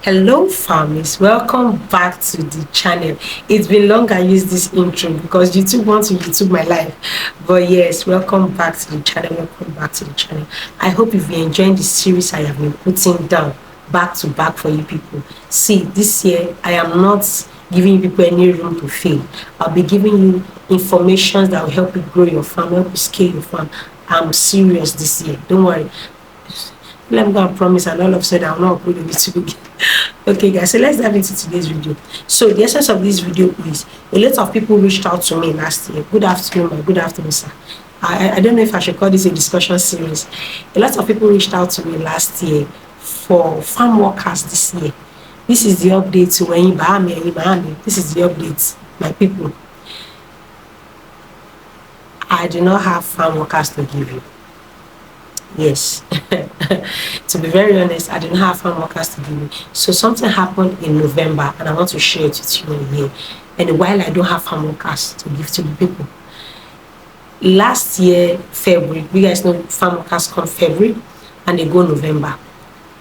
Hello farmers, welcome back to the channel. It's been long I used this intro because YouTube wants to YouTube my life, but yes, welcome back to the channel. I hope you've been enjoying the series I have been putting down back to back for you people. See, this year I am not giving you people any room to fail. I'll be giving you information that will help you grow your farm, help you scale your farm. I'm serious this year, don't worry. Let me go and promise, and all of a sudden I'll not upload a video again. Okay guys, so let's dive into today's video. So the essence of this video is a lot of people reached out to me last year. Good afternoon, good afternoon, sir. I don't know if I should call this a discussion series. A lot of people reached out to me last year for farm workers this year. This is the update to when you this is the update, my people. I do not have farm workers to give you. Yes. To be very honest, I didn't have farm workers to give me. So something happened in November and I want to share it with you here. And while I don't have farm workers to give to the people, last year February, you guys know farm workers come February and they go November.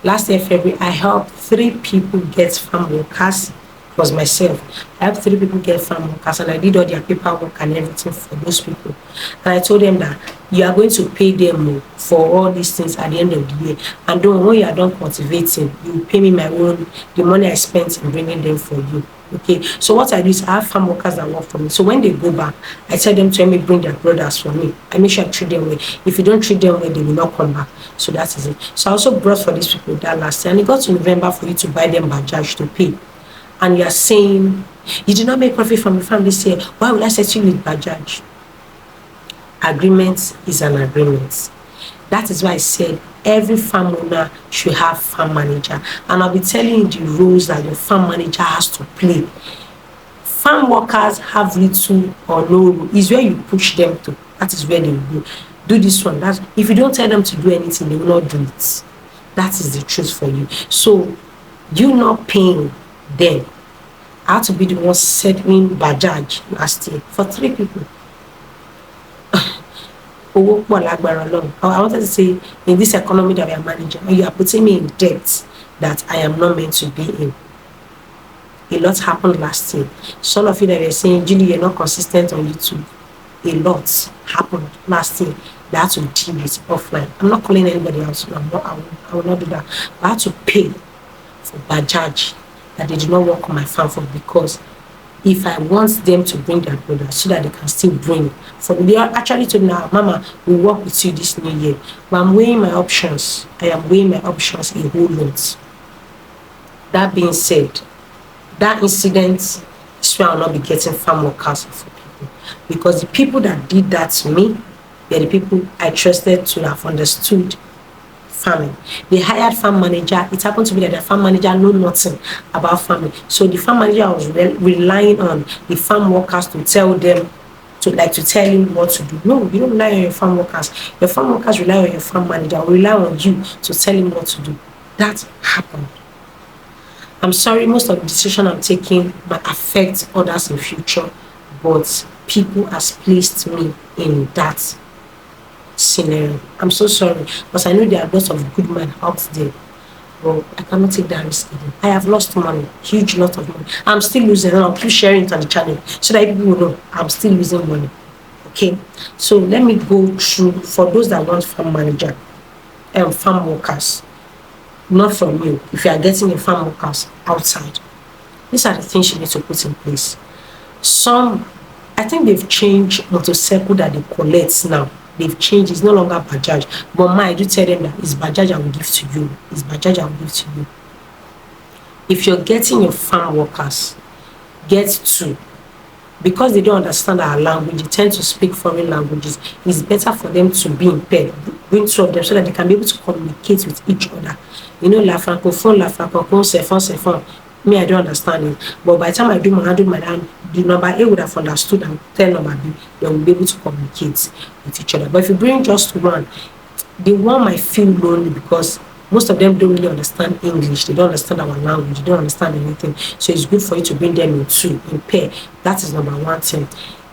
Last year February, I helped 3 people get farm workers. It was myself. I helped 3 people get farm workers and I did all their paperwork and everything for those people. And I told them that you are going to pay them for all these things at the end of the year. And then when you are done cultivating, you pay me the money I spent in bringing them for you. Okay, so what I do is I have farm workers that work for me. So when they go back, I tell them to let me bring their brothers for me. I make sure I treat them well. If you don't treat them well, they will not come back. So that is it. So I also brought for these people that last year. And it got to November for you to buy them Bajaj to pay. And you are saying, you did not make profit from the farm this year. Why would I set you with Bajaj? Agreement is an agreement. That is why I said every farm owner should have farm manager. And I'll be telling you the rules that your farm manager has to play. Farm workers have little or no rule. It's where you push them to. That is where they will go. Do this one. That's, if you don't tell them to do anything, they will not do it. That is the truth for you. So you not paying them. I had to be the one settling Bajaj last year for 3 people. I wanted to say, in this economy that we are managing, you are putting me in debt that I am not meant to be in. A lot happened last year. Some of you that were saying, Julie, you're not consistent on YouTube. A lot happened last year that I had to deal with offline. I'm not calling anybody else. I will not do that. But I had to pay for Bajaj that they do not work on my farm for, because if I want them to bring their brothers so that they can still bring for me. They are actually told me, Mama, we'll work with you this new year. But I'm weighing my options. I am weighing my options a whole lot. That being said, that incident is where I'll not be getting farm workers for people. Because the people that did that to me, they're the people I trusted to have understood farming. They hired farm manager. It happened to be that the farm manager knew nothing about farming. So the farm manager was relying on the farm workers to tell them, to tell him what to do. No, you don't rely on your farm workers. Your farm workers rely on your farm manager, or rely on you to tell him what to do. That happened. I'm sorry, most of the decision I'm taking might affect others in future, but people has placed me in that scenario. I'm so sorry, because I know there are lots of good men out there, but I cannot take that risk again. I have lost money, huge lot of money. I'm still losing, and I'll keep sharing it on the channel so that people will know I'm still losing money. Okay, so let me go through for those that want farm manager and farm workers, not from you. If you are getting a farm workers outside, these are the things you need to put in place. Some, I think they've changed motorcycle that they collect now. They've changed. It's no longer Bajaj. But I do tell them that it's Bajaj I will give to you. It's Bajaj I will give to you. If you're getting your farm workers, get 2. Because they don't understand our language, they tend to speak foreign languages. It's better for them to be in pair. Bring 2 of them so that they can be able to communicate with each other. You know, la francophone, c'est. Me, I don't understand it. But by the time I do my hand, the number A would have understood and tell number B, they will be able to communicate with each other. But if you bring just 1, the one might feel lonely because most of them don't really understand English. They don't understand our language. They don't understand anything. So it's good for you to bring them in 2, in pair. That is number 1 thing.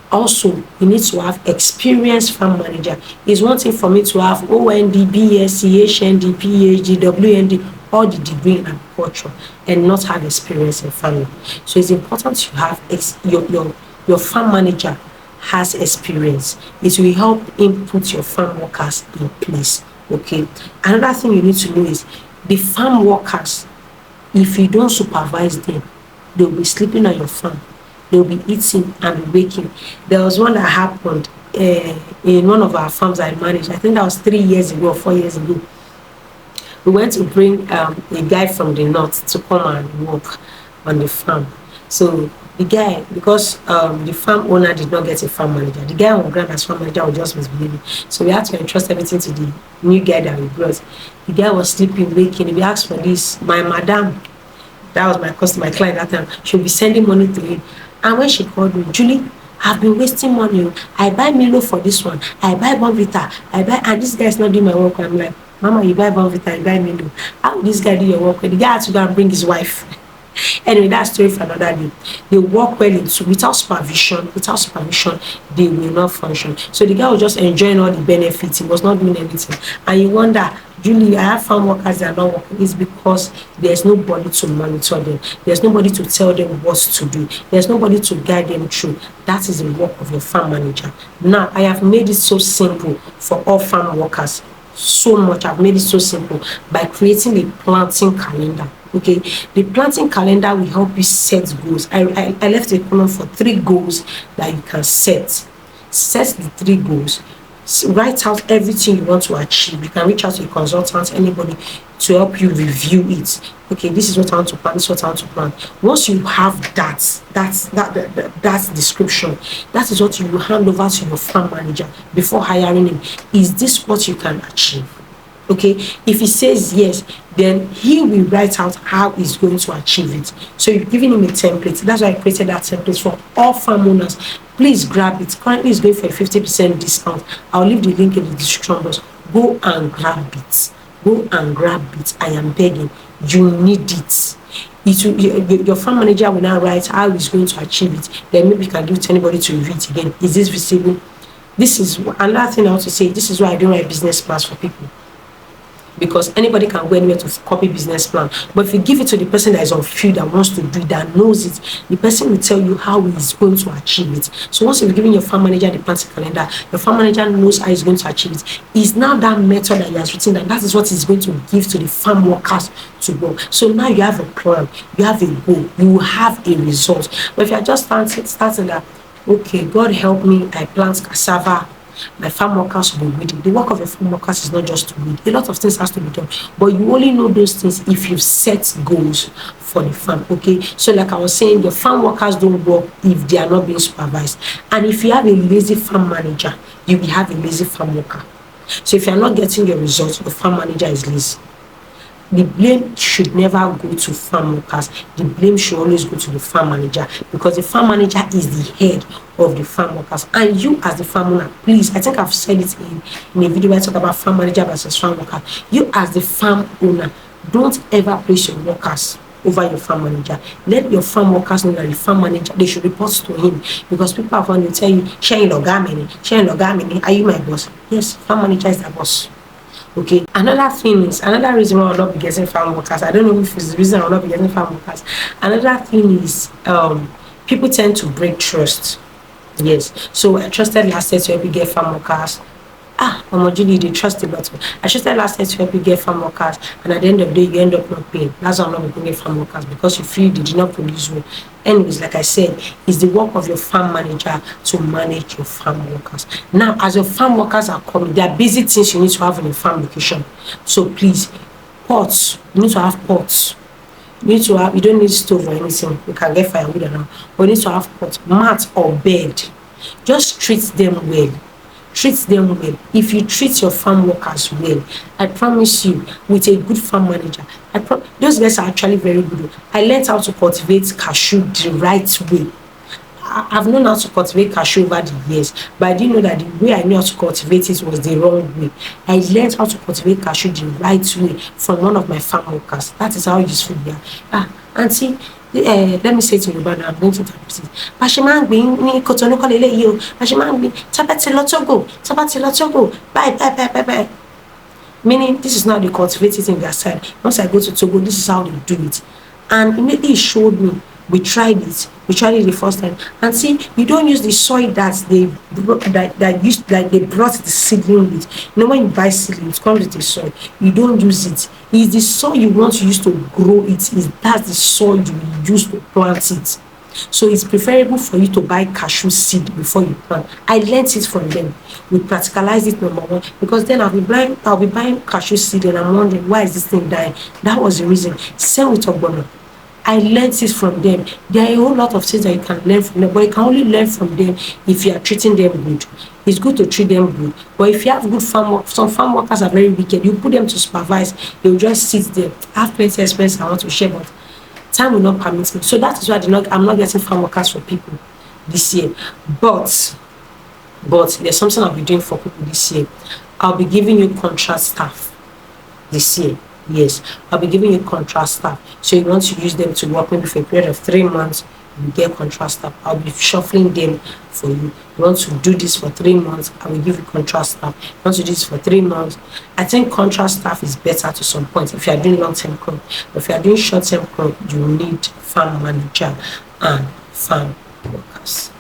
Also, you need to have experienced farm manager. It's one thing for me to have OND, BSc, HND, PhD, WND, all the degree in agriculture and not have experience in farming. So it's important you have your farm manager has experience. It will help him put your farm workers in place. Okay. Another thing you need to know is the farm workers, if you don't supervise them, they'll be sleeping on your farm. They'll be eating and waking. There was one that happened in one of our farms I managed. I think that was 3 years ago or 4 years ago. We went to bring a guy from the north to come and work on the farm. So the guy, because the farm owner did not get a farm manager, the guy on ground as farm manager was just misbehaving. So we had to entrust everything to the new guy that we brought. The guy was sleeping, waking. We asked for this. My madam, that was my customer, my client that time, she'll be sending money to him. And when she called me, Julie, I've been wasting money. I buy Milo for this one. I buy Bonvita. And this guy's not doing my work. I'm like, Mama, you buy Bonvita, you buy Milo. How will this guy do your work? The guy had to go and bring his wife. Anyway, that's story for another day. They work well into without supervision, they will not function. So the guy was just enjoying all the benefits, he was not doing anything. And you wonder, Julie, I have farm workers that are not working. It's because there's nobody to monitor them, there's nobody to tell them what to do, there's nobody to guide them through. That is the work of your farm manager. Now I have made it so simple for all farm workers. So much I've made it so simple by creating a planting calendar. Okay, the planting calendar will help you set goals. I left a column for 3 goals that you can set the 3 goals. Write out everything you want to achieve. You can reach out to a consultant, anybody, to help you review it. Okay, this is what I want to plan, this is what I want to plan. Once you have that description, that is what you will hand over to your farm manager before hiring him. Is this what you can achieve? Okay, if he says yes, then he will write out how he's going to achieve it. So you're giving him a template. That's why I created that template for all farm owners. Please grab it. Currently it's going for a 50% discount. I'll leave the link in the description box. Go and grab it. Go and grab it. I am begging. You need it. Your farm manager will now write how he's going to achieve it. Then maybe you can give it to anybody to review it again. Is this visible? This is another thing I want to say. This is why I don't write business plans for people, because anybody can go anywhere to copy business plan. But if you give it to the person that is on field, that wants to do it, that knows it, the person will tell you how he's going to achieve it. So once you've given your farm manager the planting calendar, your farm manager knows how he's going to achieve it. It's now that method that he has written, that is what he's going to give to the farm workers to work. So now you have a plan, you have a goal, you will have a result. But if you're just starting that, okay, God help me, I plant cassava, my farm workers will be weeding. The work of a farm workers is not just to weed. A lot of things has to be done, but you only know those things if you set goals for the farm. Okay, so like I was saying, the farm workers don't work if they are not being supervised. And if you have a lazy farm manager, you will have a lazy farm worker. So if you are not getting your results, the farm manager is lazy. The blame should never go to farm workers. The blame should always go to the farm manager, because the farm manager is the head of the farm workers. And you as the farm owner, please, I think I've said it in a video where I talk about farm manager versus farm worker. You as the farm owner, don't ever place your workers over your farm manager. Let your farm workers know that the farm manager, they should report to him, because people are going to tell you, Shane Logamini, are you my boss? Yes, farm manager is the boss. Okay, another reason why I'll not be getting farm workers, I don't know if it's the reason I'll not be getting farm workers. Another thing is people tend to break trust. Yes, so I trusted last year to help you get farm workers. Julie, they trust a lot. I trusted last year to help you get farm workers, and at the end of the day, you end up not paying. That's why I'm not going to get farm workers, because you feel they did not produce well. Anyways, like I said, it's the work of your farm manager to manage your farm workers. Now, as your farm workers are coming, there are basic things you need to have in a farm location. So please, pots. You need to have pots. You don't need stove or anything. You can get firewood around. But you need to have pots, mat or bed. Just treat them well. Treat them well. If you treat your farm workers well, I promise you, with a good farm manager, those guys are actually very good. I learned how to cultivate cashew the right way. I've known how to cultivate cashew over the years, but I didn't know that the way I knew how to cultivate it was the wrong way. I learned how to cultivate cashew the right way from one of my farm workers. That is how useful they are. Auntie, let me say to you, but I'm going to interpret it. Bye. Meaning, this is not the cultivated in their side. Once I go to Togo, this is how they do it. And immediately it showed me. We tried it the first time, and see, you don't use the soil that they brought the seedling with. You know, when you buy seedlings, it comes with the soil. You don't use it. It's the soil you want to use to grow it. That's the soil you use to plant it. So it's preferable for you to buy cashew seed before you plant. I learned it from them. We practicalized it, number one, because then I'll be buying cashew seed, and I'm wondering, why is this thing dying? That was the reason. Same with ogbono. I learned it from them. There are a whole lot of things that you can learn from them, but you can only learn from them if you are treating them good. It's good to treat them good, but if you have good farm work, some farm workers are very wicked. You put them to supervise, they will just sit there. I have plenty of experience I want to share, but time will not permit me. So that is why I'm not getting farm workers for people this year. But there's something I'll be doing for people this year. I'll be giving you contract staff this year. Yes, I'll be giving you contract staff. So you want to use them to work maybe for a period of 3 months, you get contract staff. I'll be shuffling them for you. You want to do this for 3 months, I will give you contract staff. You want to do this for 3 months. I think contract staff is better to some point if you are doing long-term crop. But if you are doing short-term crop, you need farm manager and farm workers.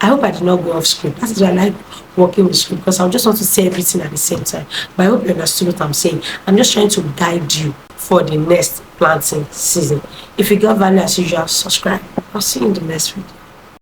I hope I did not go off script. That is why I like working with script, because I just want to say everything at the same time. But I hope you understood what I'm saying. I'm just trying to guide you for the next planting season. If you got value as usual, subscribe. I'll see you in the next video.